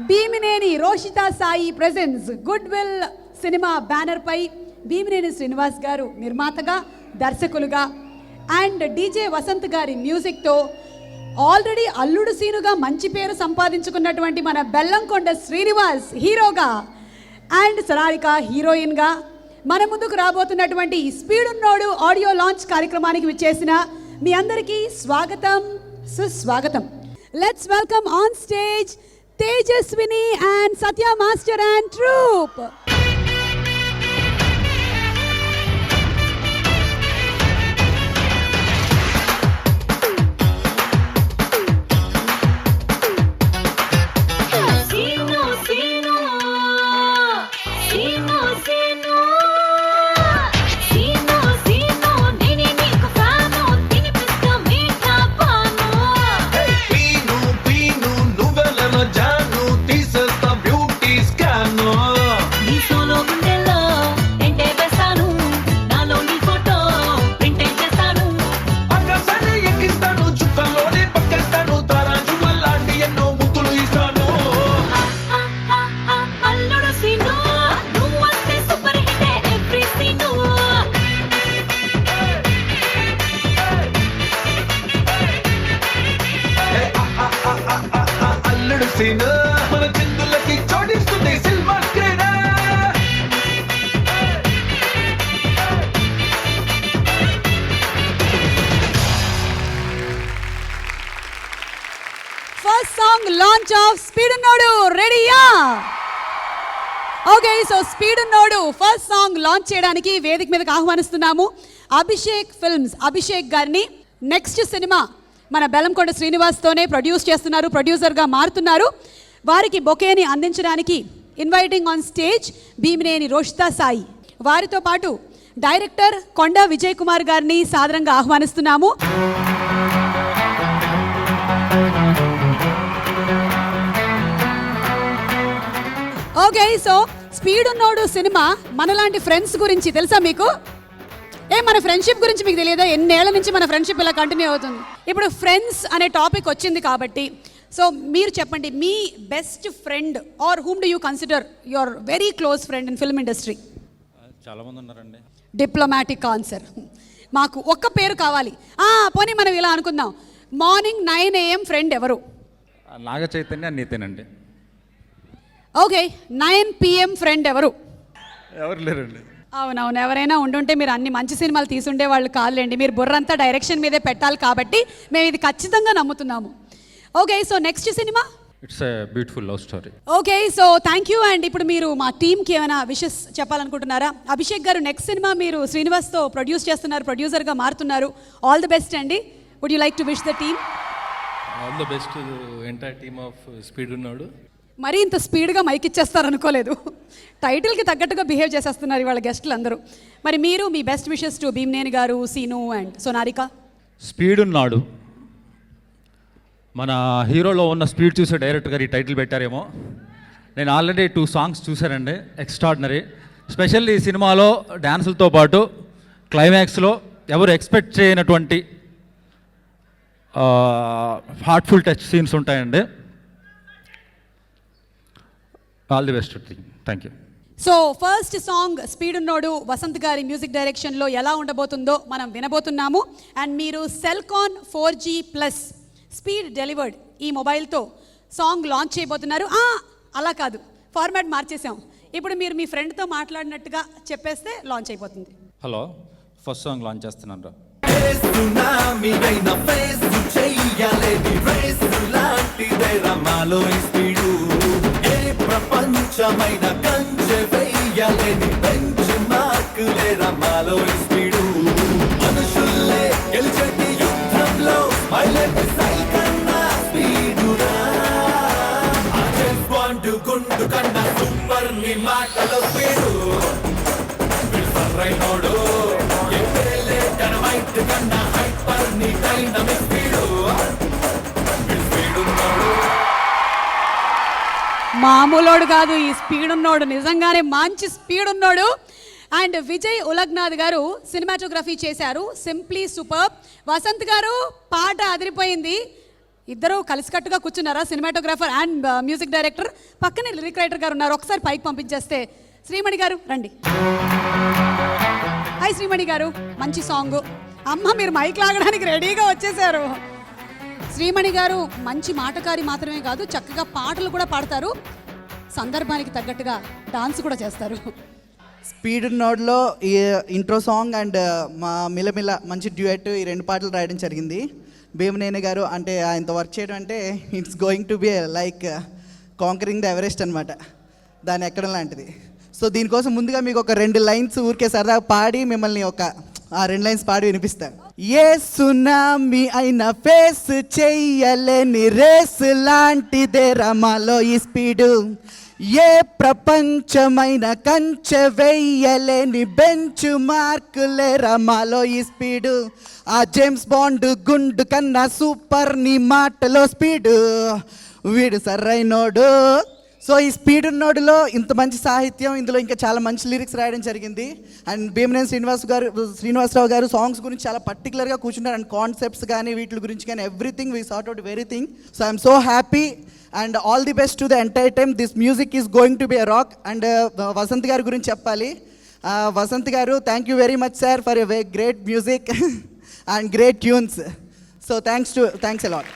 Bhimineni Roshitha Sai presents Good Will cinema banner పై భీమినేని శ్రీనివాస్ గారు నిర్మాతగా దర్శకులుగా అండ్ డీజే వసంత్ గారి మ్యూజిక్తో ఆల్రెడీ అల్లుడు సీనుగా మంచి పేరు సంపాదించుకున్నటువంటి మన బెల్లంకొండ శ్రీనివాస్ హీరోగా అండ్ సనారిక హీరోయిన్గా మన ముందుకు రాబోతున్నటువంటి స్పీడ్ ఉన్నోడు ఆడియో లాంచ్ కార్యక్రమానికి విచ్చేసిన మీ అందరికీ స్వాగతం సుస్వాగతం. Let's welcome on stage Tejaswini and Satya master and troupe. మన చిందులకి చోటిస్తుంది silver screen. First song launch of speed ఉన్నోడు రెడీయా? ఓకే, సో స్పీడ్ ఉన్నోడు ఫస్ట్ సాంగ్ లాంచ్ చేయడానికి వేదిక మీదకి ఆహ్వానిస్తున్నాము అభిషేక్ ఫిల్మ్స్ అభిషేక్ గారిని. నెక్స్ట్ సినిమా మన బెల్లంకొండ శ్రీనివాస్తోనే ప్రొడ్యూస్ చేస్తున్నారు, ప్రొడ్యూసర్గా మారుతున్నారు. వారికి బొకేని అందించడానికి inviting on stage Bheemineni Roshitha Sai. వారితో పాటు డైరెక్టర్ కొండ విజయ్ కుమార్ గారిని సాదరంగా ఆహ్వానిస్తున్నాము. ఓకే, సో స్పీడ్ ఉన్నోడు సినిమా మనలాంటి ఫ్రెండ్స్ గురించి తెలుసా మీకు? మన ఫ్రెండ్షిప్ గురించి మీకు తెలియదా? ఎన్నేళ్ల నుంచి మన ఫ్రెండ్షిప్ ఇలా కంటిన్యూ అవుతుంది. ఇప్పుడు ఫ్రెండ్స్ అనే టాపిక్ వచ్చింది కాబట్టి సో మీరు చెప్పండి, మీ best friend or whom do you consider your very close friend in film industry? చాలా మంది ఉన్నారండి. Diplomatic answer. మాకు ఒక్క పేరు కావాలి. పోనీ మనం ఇలా అనుకుందాం, మార్నింగ్ 9 AM ఫ్రెండ్ ఎవరు? Naga Chaitanya నీతేనండి. Okay, 9 PM friend ఎవరు? ఎవరు లేరండి. అవునవును, ఎవరైనా ఉండుంటే మీరు అన్ని మంచి సినిమాలు తీసుండే వాళ్ళు కాదులేండి. మీరు బుర్రంతా డైరెక్షన్ మీదే పెట్టాలి కాబట్టి మేము ఇది ఖచ్చితంగా నమ్ముతున్నాము. Okay, so next cinema it's a beautiful love story. Okay, so thank you. And ఇప్పుడు మీరు మా టీమ్కి ఏమైనా విషెస్ చెప్పాలనుకుంటున్నారా? అభిషేక్ గారు, నెక్స్ట్ సినిమా మీరు శ్రీనివాస్తో ప్రొడ్యూస్ చేస్తున్నారు, ప్రొడ్యూసర్గా మారుతున్నారు. ఆల్ ది బెస్ట్ అండి. Would you like to wish the team? All the best entire team of Speedunnodu. మరీ ఇంత స్పీడ్గా మైక్ ఇచ్చేస్తారు అనుకోలేదు. టైటిల్కి తగ్గట్టుగా బిహేవ్ చేసేస్తున్నారు ఇవాళ గెస్టులు అందరూ. మరి మీరు మీ బెస్ట్ విషెస్ టు భీమినేని గారు, సీను అండ్ సోనారిక. స్పీడ్ ఉన్నాడు. మన హీరోలో ఉన్న స్పీడ్ చూసే డైరెక్టర్ గారు ఈ టైటిల్ పెట్టారేమో. నేను ఆల్రెడీ 2 సాంగ్స్ చూశానండి, ఎక్స్ట్రాడినరీ. స్పెషల్లీ ఈ సినిమాలో డ్యాన్సులతో పాటు క్లైమాక్స్లో ఎవరు ఎక్స్పెక్ట్ చేయనటువంటి హార్ట్ఫుల్ టచ్ సీన్స్ ఉంటాయండి. All the best. Thank you. So first song speed ఉన్నోడు వసంత్ గారి మ్యూజిక్ డైరెక్షన్లో ఎలా ఉండబోతుందో మనం వినబోతున్నాము. అండ్ మీరు సెల్కాన్ 4G+ స్పీడ్ డెలివర్డ్ ఈ మొబైల్తో సాంగ్ లాంచ్ చేయబోతున్నారు. అలా కాదు, ఫార్మాట్ మార్చేసాం. ఇప్పుడు మీరు మీ ఫ్రెండ్తో మాట్లాడినట్టుగా చెప్పేస్తే లాంచ్ అయిపోతుంది. హలో, ఫస్ట్ సాంగ్ లాంచ్ చేస్తున్నాను. ప్రపంచమైన కంచె వెయ్యలేని బెంచ్ మార్క్ లేరా మాలో స్పీడు. మనుషుల్లే గెలిచేటి యుద్ధంలో mileage సైకన్నా స్పీడురా. I just want to గుండు కన్నా సూపర్ ని మాటలో స్పీడు. సరైనోడు ఎప్పుడే డైనమైట్ కన్నా హైపర్ ని డైనమిక్ స్పీడు. మామూలోడు కాదు ఈ స్పీడ్ ఉన్నోడు, నిజంగానే మంచి స్పీడ్ ఉన్నోడు. అండ్ విజయ్ ఉలగ్నాథ్ గారు సినిమాటోగ్రఫీ చేశారు, సింప్లీ సూపర్. వసంత్ గారు పాట అదిరిపోయింది. ఇద్దరు కలిసికట్టుగా కూర్చున్నారా? సినిమాటోగ్రాఫర్ అండ్ మ్యూజిక్ డైరెక్టర్, పక్కనే లిరిక్ రైటర్ గారు ఉన్నారు. ఒకసారి పైకి పంపించేస్తే శ్రీమణి గారు రండి. హాయ్ శ్రీమణి గారు, మంచి సాంగ్. అమ్మ మీరు మైక్ లాగడానికి రెడీగా వచ్చేసారు. శ్రీమణి గారు మంచి మాటకారి మాత్రమే కాదు, చక్కగా పాటలు కూడా పాడతారు, సందర్భానికి తగ్గట్టుగా డాన్స్ కూడా చేస్తారు. స్పీడ్ నోడ్లో ఈ ఇంట్రో సాంగ్ అండ్ మా మిలమిల మంచి డ్యూయట్, ఈ 2 పాటలు రాయడం జరిగింది. భీమనేని గారు అంటే ఆయనతో వర్క్ చేయడం అంటే it's going to be like conquering the Everest అనమాట, దాన్ని ఎక్కడం లాంటిది. సో దీనికోసం ముందుగా మీకు ఒక 2 లైన్స్ ఊరికే సరదాగా పాడి మిమ్మల్ని ఆ 2 లైన్స్ పాడి వినిపిస్తాను. ఏ సునామీ అయినా ఫేస్ చెయ్యలేని రేస్ లాంటిదే రమాలో ఈ స్పీడు, ఏ ప్రపంచమైన కంచె వెయ్యలేని బెంచ్ మార్కులే రమాలో ఈ స్పీడు, ఆ జేమ్స్ బాండ్ గుండు కన్నా సూపర్ నీ మాటలో స్పీడు, వీడు సరైనోడు. సో ఈ స్పీడ్ ఉన్నోడులో ఇంత మంచి సాహిత్యం, ఇందులో ఇంకా చాలా మంచి లిరిక్స్ రాయడం జరిగింది. అండ్ భీమనేని శ్రీనివాసరావు గారు సాంగ్స్ గురించి చాలా పర్టికులర్గా కూర్చున్నారు. అండ్ కాన్సెప్ట్స్ కానీ వీటి గురించి కానీ everything we sort out everything. So I'm so happy and all the best to the entire team. This music is going to be a rock. And Vasant గారి గురించి చెప్పాలి. వసంత్ గారు, thank you very much sir for a great music and great tunes. So thanks a lot.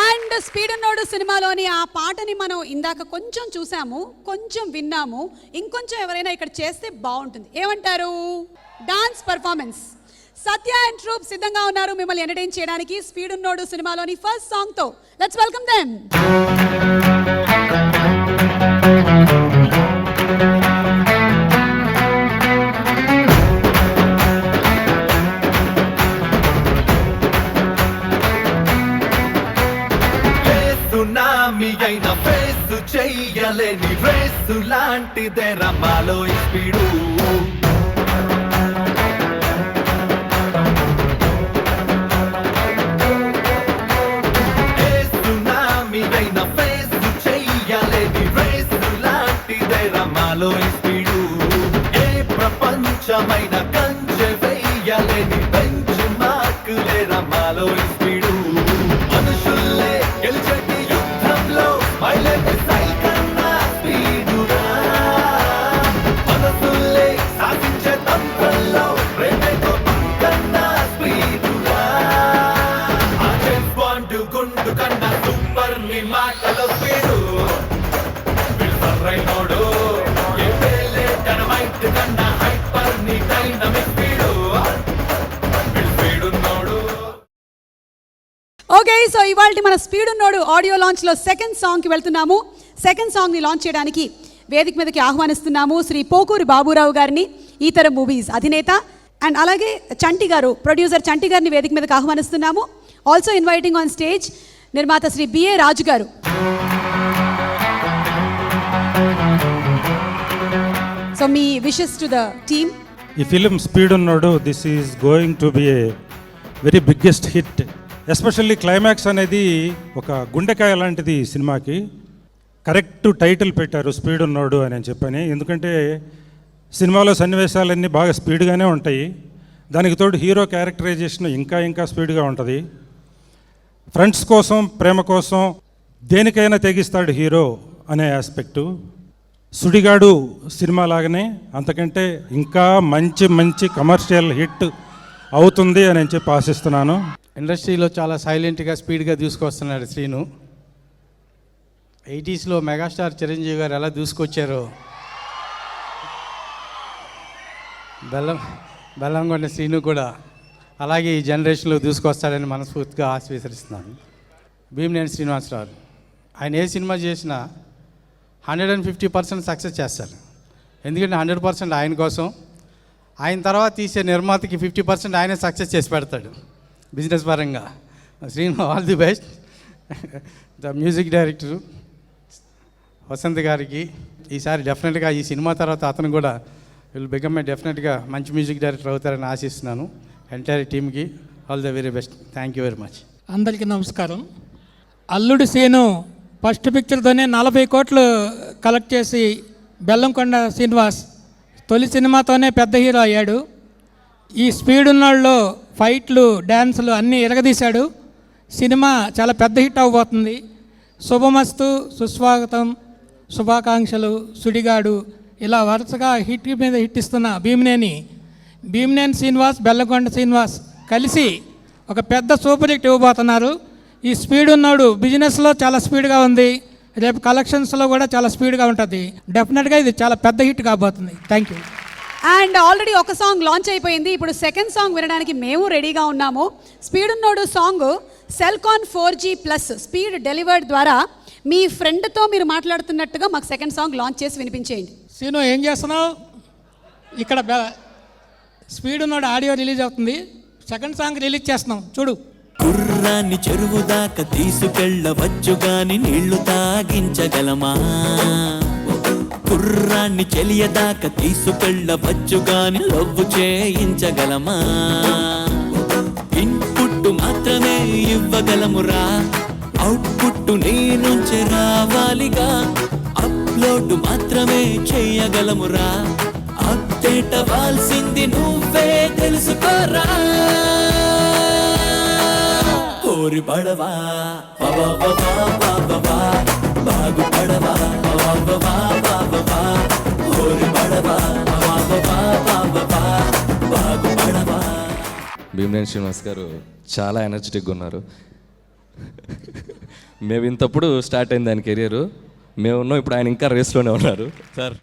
And Speedunnodu సినిమాలోని ఆ పాటని మనం ఇందాక కొంచెం చూసాము, కొంచెం విన్నాము, ఇంకొంచెం ఎవరైనా ఇక్కడ చేస్తే బాగుంటుంది. ఏమంటారు? Dance performance. Satya and troupe సిద్ధంగా ఉన్నారు మిమ్మల్ని ఎంటర్టైన్ చేయడానికి స్పీడ్ ఉన్నోడు సినిమాలోని ఫస్ట్ సాంగ్ తో. Let's welcome them. సునామీ అయిన ఫేసు చెయ్యలేని రేసు లాంటిదే రమాలో ఈ స్పీడు, ఏ సునామీ అయిన ఫేసు చెయ్యలేని రేసు లాంటిదే రమాలో ఈ స్పీడు, ఏ ప్రపంచమైన కంచె వెయ్యలేని బెంచ్ మార్కులే రమాలో ఈ స్పీడు, మనుషుల్లే గెలిచేటి యుద్ధంలో మైలేజ్ సైకన్నా స్పీడురా, మనసుల్లే సాధించే తంత్రంలో ప్రేమతో కన్నా స్పీడురా, ఆ జేమ్స్ బాండ్ గుండు కన్నా సూపర్ నీ మాటలో స్పీడు, వీడు సరైనోడు, ఏ పేలే డైనమైట్ కన్నా హైపర్ నీ డైనమిక్ స్పీడు, వీడు స్పీడున్నోడు. ఓకే, సో ఇవాళ మన స్పీడ్ ఉన్నోడు ఆడియో లాంచ్లో సెకండ్ సాంగ్కి వెళ్తున్నాము. సెకండ్ సాంగ్ని లాంచ్ చేయడానికి వేదిక మీదకి ఆహ్వానిస్తున్నాము శ్రీ పోకూరి బాబురావు గారిని, ఈతర మూవీస్ అధినేత. అండ్ అలాగే చంటి గారు, ప్రొడ్యూసర్ చంటి గారిని వేదిక మీదకి ఆహ్వానిస్తున్నాము. ఆల్సో ఇన్వైటింగ్ ఆన్ స్టేజ్ నిర్మాత శ్రీ బిఏ రాజు గారు. So me wishes to the team. ఈ ఫిలిం స్పీడ్ ఉన్నోడు this is going to B a very biggest hit. Especially climax అనేది ఒక గుండెకాయ లాంటిది ఈ సినిమాకి. కరెక్ట్ టైటిల్ పెట్టారు స్పీడ్ ఉన్నోడు అని చెప్పని, ఎందుకంటే సినిమాలో సన్నివేశాలన్నీ బాగా స్పీడ్గానే ఉంటాయి. దానికి తోడు హీరో క్యారెక్టరైజేషన్ ఇంకా స్పీడ్గా ఉంటుంది. ఫ్రెండ్స్ కోసం, ప్రేమ కోసం దేనికైనా తెగిస్తాడు హీరో అనే ఆస్పెక్టు. సుడిగాడు సినిమా లాగానే అంతకంటే ఇంకా మంచి కమర్షియల్ హిట్ అవుతుంది అని చెప్పి ఆశిస్తున్నాను. ఇండస్ట్రీలో చాలా సైలెంట్గా స్పీడ్గా దూసుకొస్తున్నాడు శ్రీను. 80స్లో మెగాస్టార్ చిరంజీవి గారు ఎలా దూసుకొచ్చారో బెల్లంకొండ శ్రీను కూడా అలాగే ఈ జనరేషన్లో దూసుకొస్తాడని మనస్ఫూర్తిగా ఆశీర్వదిస్తున్నాను. భీమనేని శ్రీనివాసరావు ఆయన ఏ సినిమా చేసినా 150% సక్సెస్ చేస్తారు. ఎందుకంటే 100% ఆయన కోసం, ఆయన తర్వాత తీసే నిర్మాతకి 50% ఆయనే సక్సెస్ చేసి పెడతాడు బిజినెస్ పరంగా. Srinu, all the best. The music director Vasant గారికి ఈసారి డెఫినెట్గా ఈ సినిమా తర్వాత అతను కూడా విల్ బికమ్ డెఫినెట్గా మంచి మ్యూజిక్ డైరెక్టర్ అవుతారని ఆశిస్తున్నాను. ఎంటైర్ టీమ్కి all the very best. Thank you very much. అందరికీ నమస్కారం. అల్లుడు సీను ఫస్ట్ పిక్చర్తోనే 40 కోట్లు కలెక్ట్ చేసి బెల్లంకొండ శ్రీనివాస్ తొలి సినిమాతోనే పెద్ద హీరో అయ్యాడు. ఈ స్పీడ్ ఉన్నోళ్ళలో ఫైట్లు, డ్యాన్సులు అన్నీ ఎరగదీశాడు. సినిమా చాలా పెద్ద హిట్ అవ్వబోతుంది. శుభమస్తు, సుస్వాగతం, శుభాకాంక్షలు, సుడిగాడు ఇలా వరుసగా హిట్ మీద హిట్ ఇస్తున్న భీమినేని శ్రీనివాస్, బెల్లకొండ శ్రీనివాస్ కలిసి ఒక పెద్ద సూపర్ హిట్ ఇవ్వబోతున్నారు. ఈ స్పీడ్ ఉన్నాడు బిజినెస్లో చాలా స్పీడ్గా ఉంది, రేపు కలెక్షన్స్లో కూడా చాలా స్పీడ్గా ఉంటుంది. డెఫినెట్గా ఇది చాలా పెద్ద హిట్ కాబోతుంది. Thank you. అండ్ ఆల్రెడీ ఒక సాంగ్ లాంచ్ అయిపోయింది. ఇప్పుడు సెకండ్ సాంగ్ వినడానికి మేము రెడీగా ఉన్నాము. స్పీడ్ ఉన్నోడు song Celkon 4G+ speed delivered ద్వారా మీ ఫ్రెండ్తో మీరు మాట్లాడుతున్నట్టుగా మాకు సెకండ్ సాంగ్ లాంచ్ చేసి వినిపించేయండి. సీను ఏం చేస్తున్నావు? ఇక్కడ స్పీడ్ ఉన్నాడు ఆడియో రిలీజ్ అవుతుంది, సెకండ్ సాంగ్ రిలీజ్ చేస్తున్నాం చూడు. కుర్రాన్ని చెరువు దాకా తీసుకెళ్ళవచ్చు గాని నీళ్లు తాగించగలమా? కుర్రాన్ని చెలియదాకా తీసుకెళ్ళవచ్చు గాని లవ్వు చేయించగలమా? ఇన్పుట్ మాత్రమే ఇవ్వగలమురా, అవుట్పుట్ నీ నుంచి రావాలిగా. అప్లోడ్ మాత్రమే చేయగలమురా, అప్డేట్ అవ్వాల్సింది నువ్వే తెలుసుకోరా. ఓరి పడవా బాగుపడవా, ఓరి పడవా బాగుపడవా. భీమినేని శ్రీనివాస్ గారు చాలా ఎనర్జెటిక్గా ఉన్నారు. మేము ఇంతప్పుడు స్టార్ట్ అయింది ఆయన కెరియర్, మేము ఉన్నాం ఇప్పుడు, ఆయన ఇంకా రేస్లోనే ఉన్నారు. సార్